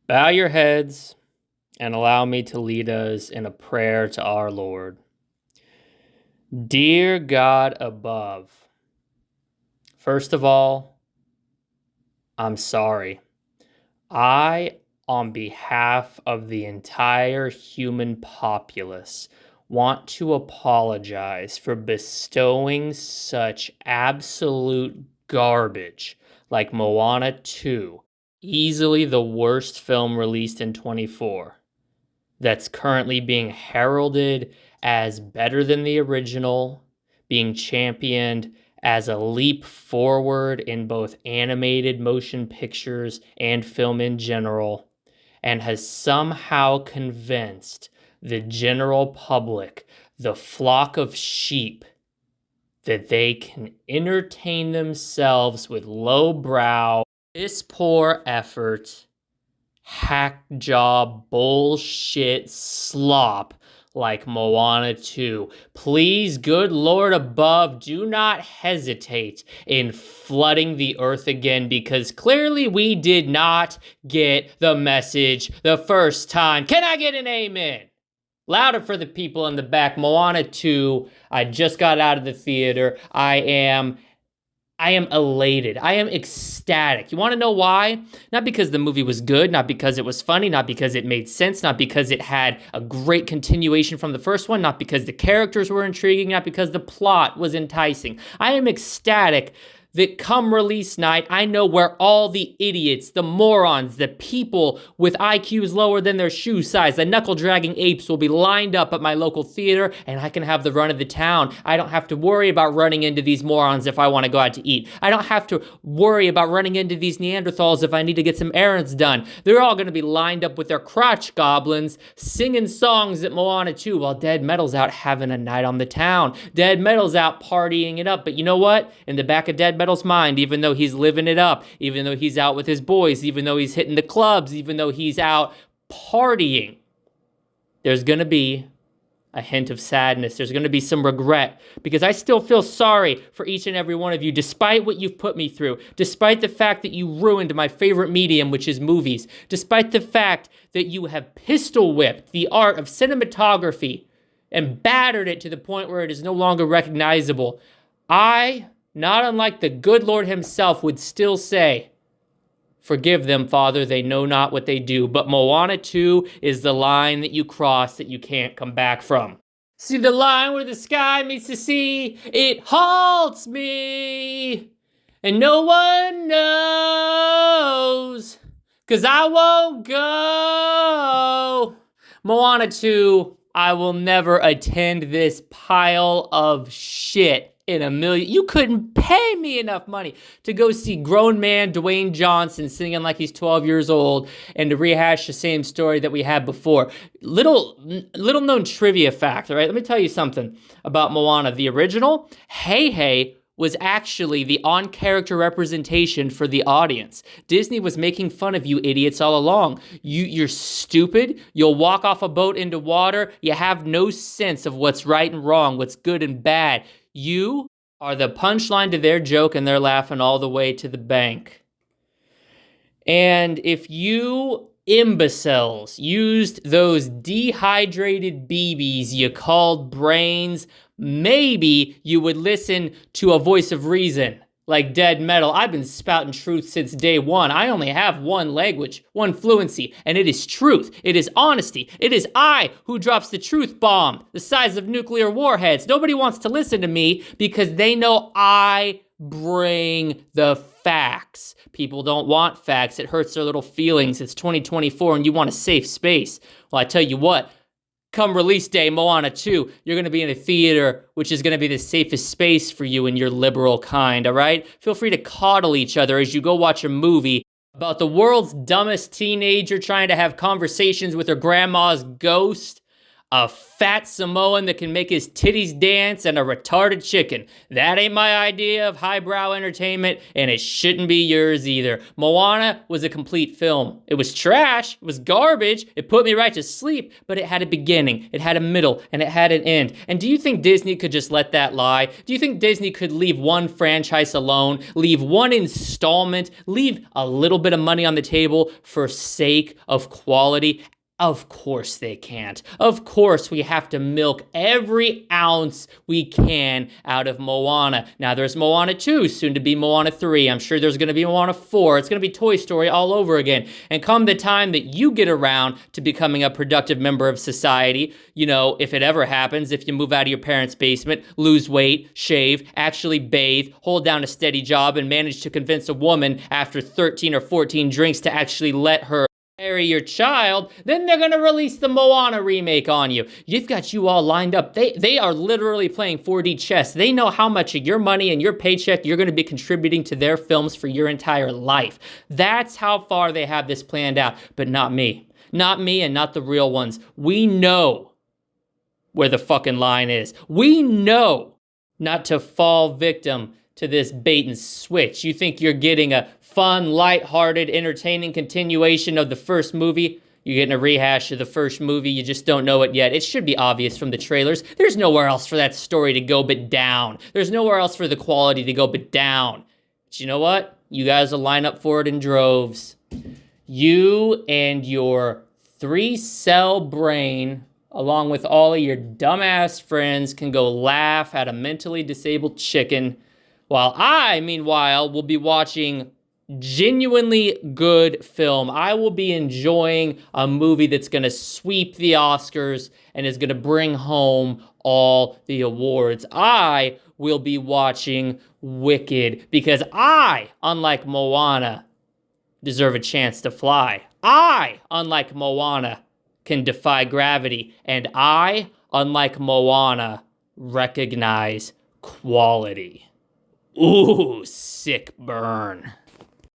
Bow your heads and allow me to lead us in a prayer to our Lord. Dear God above, first of all, I'm sorry. I, on behalf of the entire human populace, want to apologize for bestowing such absolute garbage like Moana 2, easily the worst film released in 24, that's currently being heralded as better than the original, being championed as a leap forward in both animated motion pictures and film in general, and has somehow convinced the general public, the flock of sheep, that they can entertain themselves with lowbrow, piss poor effort, hack job bullshit slop like Moana 2. Please, good Lord above, do not hesitate in flooding the earth again, because clearly we did not get the message the first time. Can I get an amen? Louder for the people in the back. Moana 2, I just got out of the theater. I am elated. I am ecstatic. You want to know why? Not because the movie was good, not because it was funny, not because it made sense, not because it had a great continuation from the first one, not because the characters were intriguing, not because the plot was enticing. I am ecstatic that come release night, I know where all the idiots, the morons, the people with IQs lower than their shoe size, the knuckle-dragging apes will be lined up at my local theater, and I can have the run of the town. I don't have to worry about running into these morons if I want to go out to eat. I don't have to worry about running into these Neanderthals if I need to get some errands done. They're all going to be lined up with their crotch goblins, singing songs at Moana 2 while Dead Metal's out having a night on the town. Dead Metal's out partying it up, but you know what? In the back of Dead Metal's mind, even though he's living it up, even though he's out with his boys, even though he's hitting the clubs, even though he's out partying, there's going to be a hint of sadness. There's going to be some regret, because I still feel sorry for each and every one of you, despite what you've put me through, despite the fact that you ruined my favorite medium, which is movies, despite the fact that you have pistol whipped the art of cinematography and battered it to the point where it is no longer recognizable. I, not unlike the good Lord himself, would still say, forgive them, Father, they know not what they do. But Moana 2 is the line that you cross that you can't come back from. See the line where the sky meets the sea, it halts me, and no one knows, 'cause I won't go. Moana 2, I will never attend this pile of shit in a million. You couldn't pay me enough money to go see grown man Dwayne Johnson singing like he's 12 years old and to rehash the same story that we had before. Little known trivia fact, all right? Let me tell you something about Moana. The original, Hey Hey, was actually the on-character representation for the audience. Disney was making fun of you idiots all along. You're stupid. You'll walk off a boat into water. You have no sense of what's right and wrong, what's good and bad. You are the punchline to their joke, and they're laughing all the way to the bank. And if you imbeciles used those dehydrated BBs you called brains, maybe you would listen to a voice of reason like Dead Metal. I've been spouting truth since day one. I only have one language, one fluency, and it is truth. It is honesty. It is I who drops the truth bomb the size of nuclear warheads. Nobody wants to listen to me because they know I bring the facts. People don't want facts. It hurts their little feelings. It's 2024 and you want a safe space. Well, I tell you what, come release day, Moana 2, you're going to be in a theater, which is going to be the safest space for you and your liberal kind, all right? Feel free to coddle each other as you go watch a movie about the world's dumbest teenager trying to have conversations with her grandma's ghost. a fat Samoan that can make his titties dance, and a retarded chicken. That ain't my idea of highbrow entertainment, and it shouldn't be yours either. Moana was a complete film. It was trash, it was garbage, it put me right to sleep, but it had a beginning, it had a middle, and it had an end. And do you think Disney could just let that lie? Do you think Disney could leave one franchise alone, leave one installment, leave a little bit of money on the table for sake of quality? Of course they can't. Of course we have to milk every ounce we can out of Moana. Now there's Moana 2, soon to be Moana 3. I'm sure there's going to be Moana 4. It's going to be Toy Story all over again. And come the time that you get around to becoming a productive member of society, you know, if it ever happens, if you move out of your parents' basement, lose weight, shave, actually bathe, hold down a steady job, and manage to convince a woman after 13 or 14 drinks to actually let her marry your child, then they're gonna release the Moana remake on you. You've got you all lined up. They are literally playing 4D chess. They know how much of your money and your paycheck you're gonna be contributing to their films for your entire life. That's how far they have this planned out, but not me. Not me and not the real ones. We know where the fucking line is. We know not to fall victim to this bait and switch. You think you're getting a fun, lighthearted, entertaining continuation of the first movie? You're getting a rehash of the first movie. You just don't know it yet. It should be obvious from the trailers. There's nowhere else for that story to go but down. There's nowhere else for the quality to go but down. But you know what? You guys will line up for it in droves. You and your 3-cell brain, along with all of your dumbass friends, can go laugh at a mentally disabled chicken, while I, meanwhile, will be watching genuinely good film. I will be enjoying a movie that's going to sweep the Oscars and is going to bring home all the awards. I will be watching Wicked because I, unlike Moana, deserve a chance to fly. I, unlike Moana, can defy gravity. And I, unlike Moana, recognize quality. Ooh, sick burn.